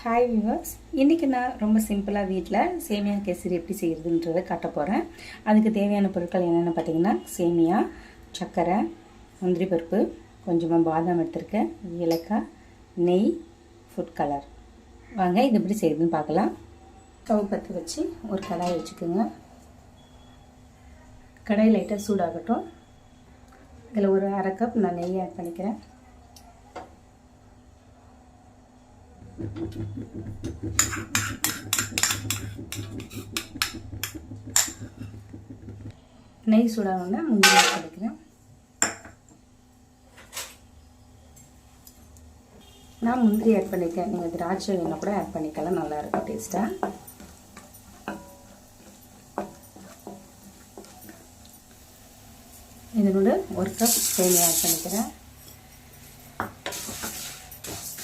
Hi viewers, இன்றைக்கி நான் ரொம்ப சிம்பிளாக வீட்டில் சேமியா கேசரி எப்படி செய்கிறதுன்றதை காட்ட போகிறேன். அதுக்கு தேவையான பொருட்கள் என்னென்னு பார்த்தீங்கன்னா, சேமியா, சர்க்கரை, முந்திரி பருப்பு, கொஞ்சமாக பாதாம் எடுத்துருக்கேன், ஏலக்காய், நெய், ஃபுட் கலர். வாங்க இது எப்படி செய்யுதுன்னு பார்க்கலாம். ஸ்டவ் பற்ற வச்சு ஒரு கடாய் வச்சுக்கோங்க. கடாய் லைட்டாக சூடாகட்டும். இதில் ஒரு அரை கப் நான் நெய் ஆட் பண்ணிக்கிறேன். நெய் சூடாகணும்னா முந்திரி ஆட் பண்ணிக்கிறேன். நான் முந்திரி ஆட் பண்ணிக்கிறேன். நீங்கள் திராட்சை வேணால் கூட ஆட் பண்ணிக்கலாம், நல்லாயிருக்கும் டேஸ்ட்டாக. இதனோட ஒரு கப் சேமியா ஆட் பண்ணிக்கிறேன்.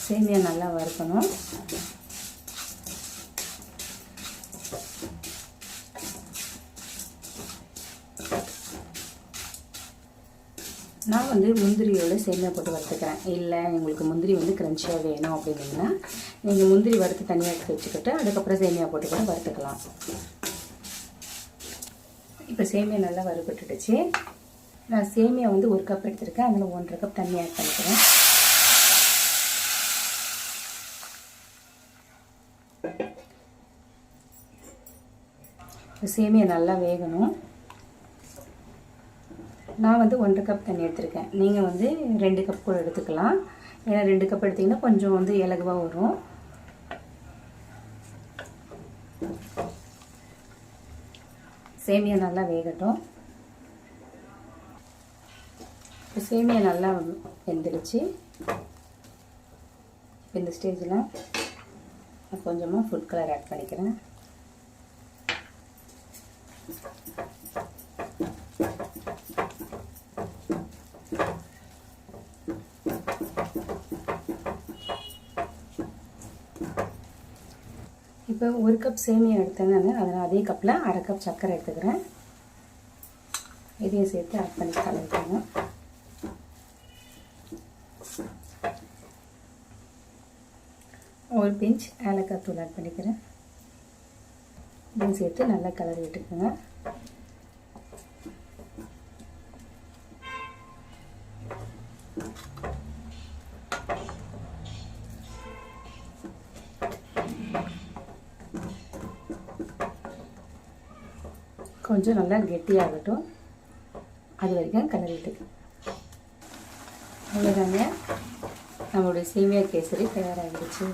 சேமியா நல்லா வறுக்கணும். நான் முந்திரியோட சேமியா போட்டு வறுத்துக்கிறேன். இல்லை உங்களுக்கு முந்திரி கிரன்ச்சியாக வேணும் அப்படின்னா நீங்கள் முந்திரி வறுத்து தனியாக எடுத்து வச்சுக்கிட்டு அதுக்கப்புறம் சேமியா போட்டு கூட வறுத்துக்கலாம். இப்போ சேமியா நல்லா வறுபட்டுடுச்சு. நான் சேமியா ஒரு கப் எடுத்துருக்கேன். அதில் 1.5 கப் தண்ணி ஆட் பண்ணிக்கிறேன். சேமியா நல்லா வேகணும். நான் 1.5 கப் தண்ணி எடுத்திருக்கேன். நீங்கள் 2 கப் கூட எடுத்துக்கலாம். ஏன்னா 2 கப் எடுத்திங்கன்னா கொஞ்சம் இலகுவாக வரும். சேமியா நல்லா வேகட்டும். சேமியா நல்லா வெந்துடுச்சு. இந்த ஸ்டேஜில் நான் கொஞ்சமாக ஃபுட் கலர் ஆட் பண்ணிக்கிறேன். இப்போ 1 கப் சேமியா எடுத்தேன்னு அதனால் அதே கப்பில் அரை கப் சர்க்கரை எடுத்துக்கிறேன். இதையும் சேர்த்து ஆட் பண்ணி கலந்துக்கோங்க. ஒரு பிஞ்ச் ஏலக்காய் தூள் ஆட் பண்ணிக்கிறேன். இதையும் சேர்த்து நல்லா கலரி விட்டுக்குங்க. கொஞ்சம் நல்லா கெட்டியாகட்டும். அது வரைக்கும் கலரிட்டுக்கு. அவ்வளோதாங்க, நம்மளுடைய சேமியா கேசரி தயாராகிடுச்சு.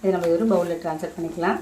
இதை நம்ம ஒரு பவுலில் ட்ரான்ஸ்ஃபர் பண்ணிக்கலாம்.